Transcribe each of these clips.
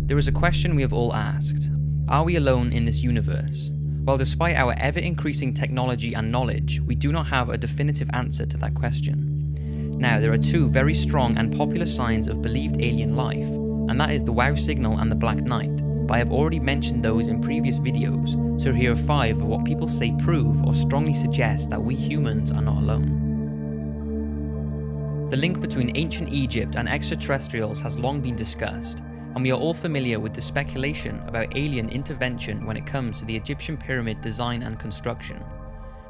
There is a question we have all asked. Are we alone in this universe? Well, despite our ever-increasing technology and knowledge, we do not have a definitive answer to that question. Now, there are two very strong and popular signs of believed alien life, and that is the wow signal and the black knight, but I have already mentioned those in previous videos, so here are 5 of what people say prove or strongly suggest that we humans are not alone. The link between ancient Egypt and extraterrestrials has long been discussed, and we are all familiar with the speculation about alien intervention when it comes to the Egyptian pyramid design and construction.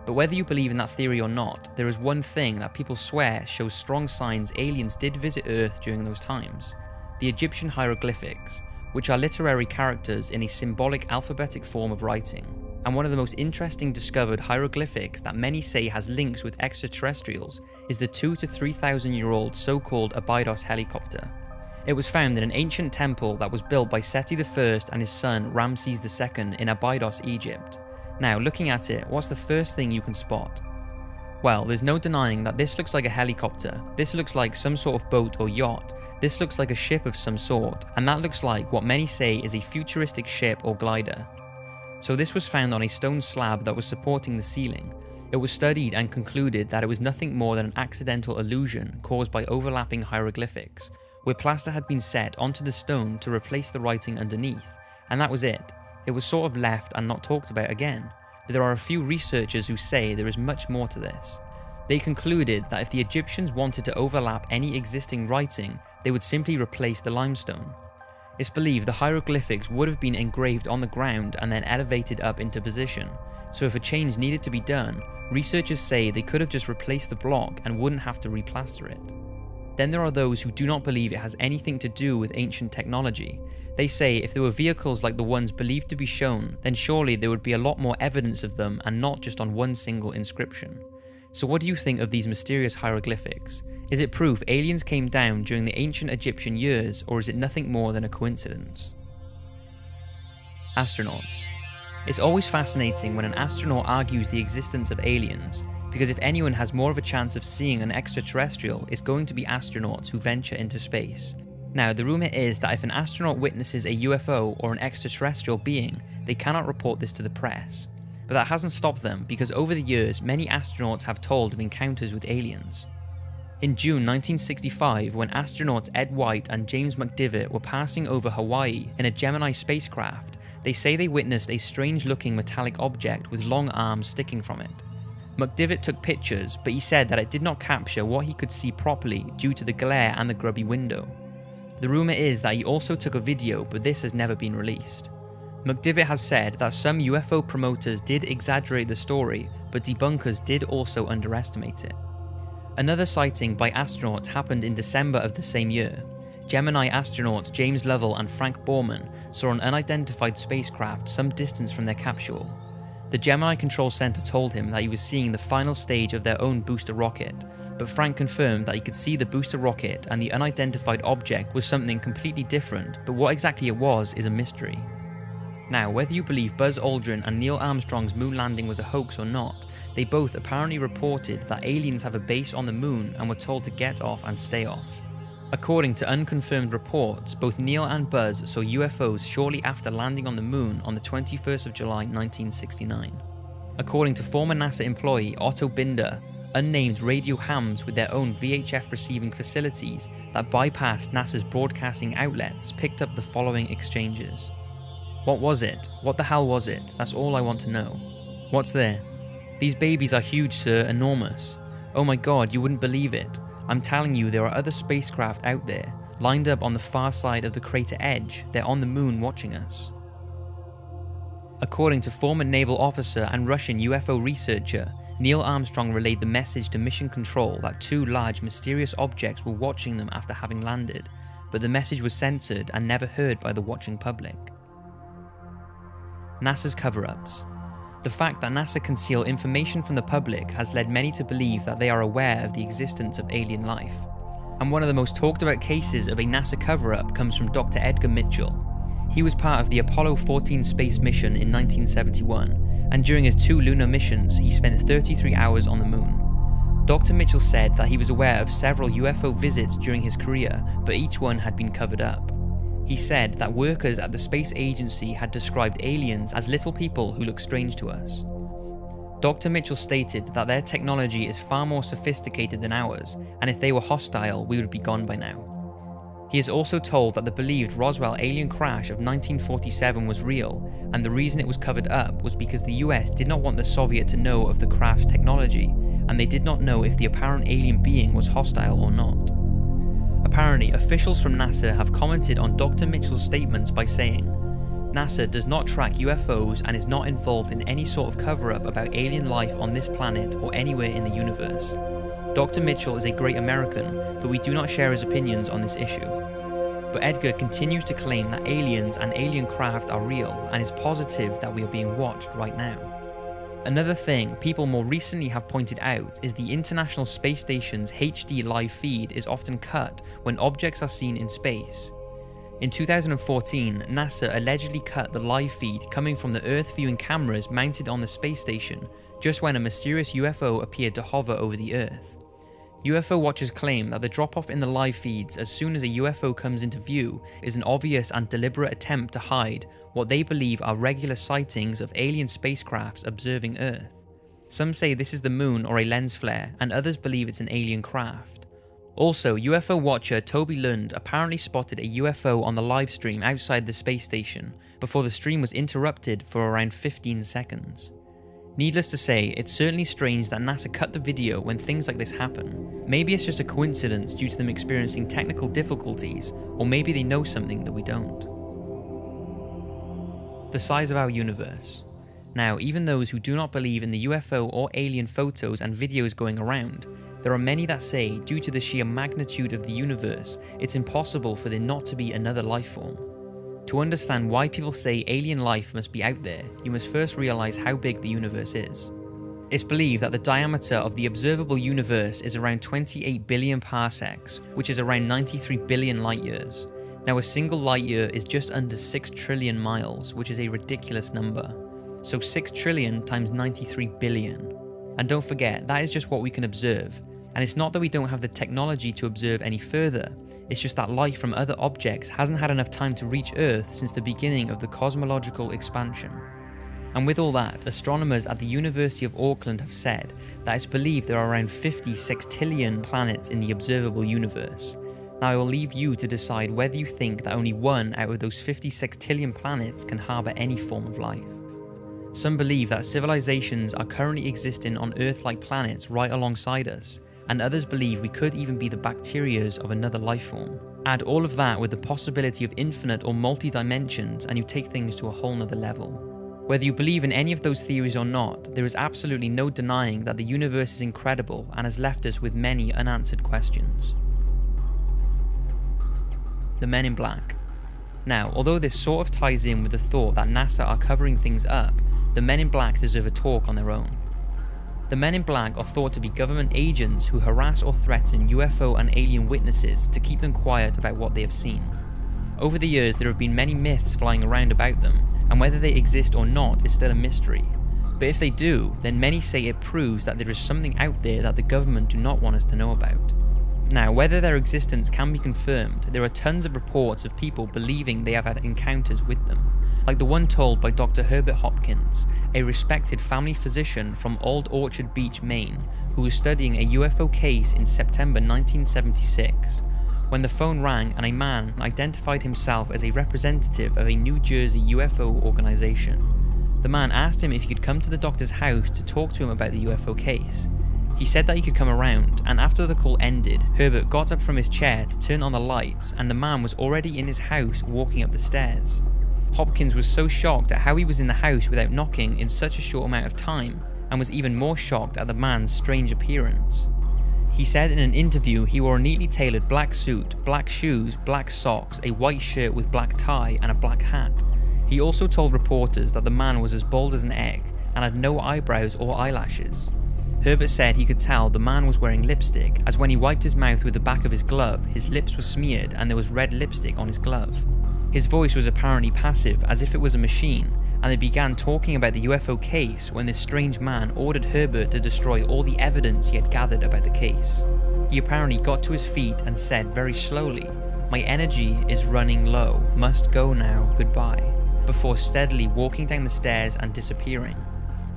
But whether you believe in that theory or not, there is one thing that people swear shows strong signs aliens did visit Earth during those times: the Egyptian hieroglyphics, which are literary characters in a symbolic alphabetic form of writing. And one of the most interesting discovered hieroglyphics that many say has links with extraterrestrials is the 2,000 to 3,000 year old so-called Abydos helicopter. It was found in an ancient temple that was built by Seti I and his son Ramses II in Abydos, Egypt. Now, looking at it, what's the first thing you can spot? Well, there's no denying that this looks like a helicopter, this looks like some sort of boat or yacht, this looks like a ship of some sort, and that looks like what many say is a futuristic ship or glider. So this was found on a stone slab that was supporting the ceiling. It was studied and concluded that it was nothing more than an accidental illusion caused by overlapping hieroglyphics, where plaster had been set onto the stone to replace the writing underneath, and that was it. It was sort of left and not talked about again, but there are a few researchers who say there is much more to this. They concluded that if the Egyptians wanted to overlap any existing writing, they would simply replace the limestone. It's believed the hieroglyphics would have been engraved on the ground and then elevated up into position, so if a change needed to be done, researchers say they could have just replaced the block and wouldn't have to replaster it. Then there are those who do not believe it has anything to do with ancient technology. They say if there were vehicles like the ones believed to be shown, then surely there would be a lot more evidence of them and not just on one single inscription. So what do you think of these mysterious hieroglyphics? Is it proof aliens came down during the ancient Egyptian years, or is it nothing more than a coincidence? Astronauts. It's always fascinating when an astronaut argues the existence of aliens, because if anyone has more of a chance of seeing an extraterrestrial, it's going to be astronauts who venture into space. Now, the rumour is that if an astronaut witnesses a UFO or an extraterrestrial being, they cannot report this to the press. But that hasn't stopped them, because over the years, many astronauts have told of encounters with aliens. In June 1965, when astronauts Ed White and James McDivitt were passing over Hawaii in a Gemini spacecraft, they say they witnessed a strange-looking metallic object with long arms sticking from it. McDivitt took pictures, but he said that it did not capture what he could see properly due to the glare and the grubby window. The rumour is that he also took a video, but this has never been released. McDivitt has said that some UFO promoters did exaggerate the story, but debunkers did also underestimate it. Another sighting by astronauts happened in December of the same year. Gemini astronauts James Lovell and Frank Borman saw an unidentified spacecraft some distance from their capsule. The Gemini Control Center told him that he was seeing the final stage of their own booster rocket, but Frank confirmed that he could see the booster rocket and the unidentified object was something completely different, but what exactly it was is a mystery. Now, whether you believe Buzz Aldrin and Neil Armstrong's moon landing was a hoax or not, they both apparently reported that aliens have a base on the moon and were told to get off and stay off. According to unconfirmed reports, both Neil and Buzz saw UFOs shortly after landing on the moon on the 21st of July 1969. According to former NASA employee Otto Binder, unnamed radio hams with their own VHF receiving facilities that bypassed NASA's broadcasting outlets picked up the following exchanges. What was it? What the hell was it? That's all I want to know. What's there? These babies are huge, sir, enormous. Oh my god, you wouldn't believe it. I'm telling you, there are other spacecraft out there, lined up on the far side of the crater edge. They're on the moon watching us. According to former naval officer and Russian UFO researcher, Neil Armstrong relayed the message to Mission Control that 2 large mysterious objects were watching them after having landed, but the message was censored and never heard by the watching public. NASA's cover-ups. The fact that NASA conceal information from the public has led many to believe that they are aware of the existence of alien life. And one of the most talked about cases of a NASA cover-up comes from Dr. Edgar Mitchell. He was part of the Apollo 14 space mission in 1971, and during his 2 lunar missions, he spent 33 hours on the moon. Dr. Mitchell said that he was aware of several UFO visits during his career, but each one had been covered up. He said that workers at the space agency had described aliens as little people who look strange to us. Dr. Mitchell stated that their technology is far more sophisticated than ours, and if they were hostile, we would be gone by now. He is also told that the believed Roswell alien crash of 1947 was real, and the reason it was covered up was because the US did not want the Soviet to know of the craft's technology, and they did not know if the apparent alien being was hostile or not. Apparently, officials from NASA have commented on Dr. Mitchell's statements by saying, NASA does not track UFOs and is not involved in any sort of cover-up about alien life on this planet or anywhere in the universe. Dr. Mitchell is a great American, but we do not share his opinions on this issue. But Edgar continues to claim that aliens and alien craft are real and is positive that we are being watched right now. Another thing people more recently have pointed out is the International Space Station's HD live feed is often cut when objects are seen in space. In 2014, NASA allegedly cut the live feed coming from the Earth viewing cameras mounted on the space station just when a mysterious UFO appeared to hover over the Earth. UFO watchers claim that the drop-off in the live feeds as soon as a UFO comes into view is an obvious and deliberate attempt to hide what they believe are regular sightings of alien spacecrafts observing Earth. Some say this is the moon or a lens flare, and others believe it's an alien craft. Also, UFO watcher Toby Lund apparently spotted a UFO on the live stream outside the space station before the stream was interrupted for around 15 seconds. Needless to say, it's certainly strange that NASA cut the video when things like this happen. Maybe it's just a coincidence due to them experiencing technical difficulties, or maybe they know something that we don't. The size of our universe. Now, even those who do not believe in the UFO or alien photos and videos going around, there are many that say, due to the sheer magnitude of the universe, it's impossible for there not to be another life form. To understand why people say alien life must be out there, you must first realize how big the universe is. It's believed that the diameter of the observable universe is around 28 billion parsecs, which is around 93 billion light years. Now, a single light year is just under 6 trillion miles, which is a ridiculous number. So 6 trillion times 93 billion. And don't forget, that is just what we can observe. And it's not that we don't have the technology to observe any further, it's just that light from other objects hasn't had enough time to reach Earth since the beginning of the cosmological expansion. And with all that, astronomers at the University of Auckland have said that it's believed there are around 50 sextillion planets in the observable universe. Now I will leave you to decide whether you think that only one out of those 50 sextillion planets can harbour any form of life. Some believe that civilizations are currently existing on Earth-like planets right alongside us, and others believe we could even be the bacterias of another life form. Add all of that with the possibility of infinite or multi-dimensions and you take things to a whole nother level. Whether you believe in any of those theories or not, there is absolutely no denying that the universe is incredible and has left us with many unanswered questions. The Men in Black. Now, although this sort of ties in with the thought that NASA are covering things up, the Men in Black deserve a talk on their own. The Men in Black are thought to be government agents who harass or threaten UFO and alien witnesses to keep them quiet about what they have seen. Over the years, there have been many myths flying around about them, and whether they exist or not is still a mystery. But if they do, then many say it proves that there is something out there that the government do not want us to know about. Now, whether their existence can be confirmed, there are tons of reports of people believing they have had encounters with them, like the one told by Dr. Herbert Hopkins, a respected family physician from Old Orchard Beach, Maine, who was studying a UFO case in September 1976, when the phone rang and a man identified himself as a representative of a New Jersey UFO organization. The man asked him if he could come to the doctor's house to talk to him about the UFO case. He said that he could come around, and after the call ended, Herbert got up from his chair to turn on the lights, and the man was already in his house walking up the stairs. Hopkins was so shocked at how he was in the house without knocking in such a short amount of time, and was even more shocked at the man's strange appearance. He said in an interview he wore a neatly tailored black suit, black shoes, black socks, a white shirt with black tie, and a black hat. He also told reporters that the man was as bald as an egg, and had no eyebrows or eyelashes. Herbert said he could tell the man was wearing lipstick, as when he wiped his mouth with the back of his glove, his lips were smeared and there was red lipstick on his glove. His voice was apparently passive, as if it was a machine, and they began talking about the UFO case when this strange man ordered Herbert to destroy all the evidence he had gathered about the case. He apparently got to his feet and said very slowly, "My energy is running low, must go now, goodbye," before steadily walking down the stairs and disappearing.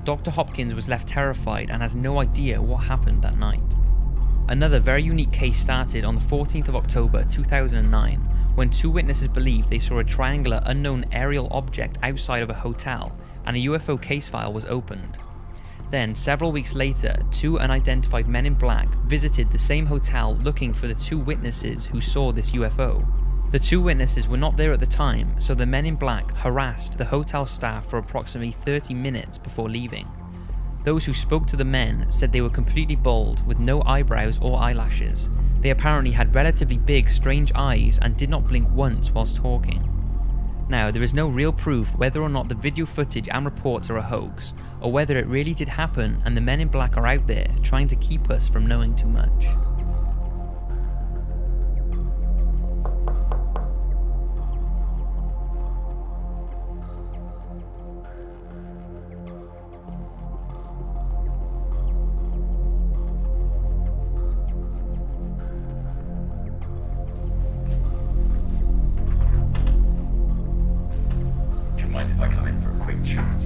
Dr. Hopkins was left terrified and has no idea what happened that night. Another very unique case started on the 14th of October 2009, when two witnesses believed they saw a triangular unknown aerial object outside of a hotel, and a UFO case file was opened. Then, several weeks later, two unidentified men in black visited the same hotel looking for the two witnesses who saw this UFO. The two witnesses were not there at the time, so the men in black harassed the hotel staff for approximately 30 minutes before leaving. Those who spoke to the men said they were completely bald with no eyebrows or eyelashes. They apparently had relatively big, strange eyes and did not blink once whilst talking. Now, there is no real proof whether or not the video footage and reports are a hoax, or whether it really did happen and the men in black are out there trying to keep us from knowing too much. Mind if I come in for a quick chat?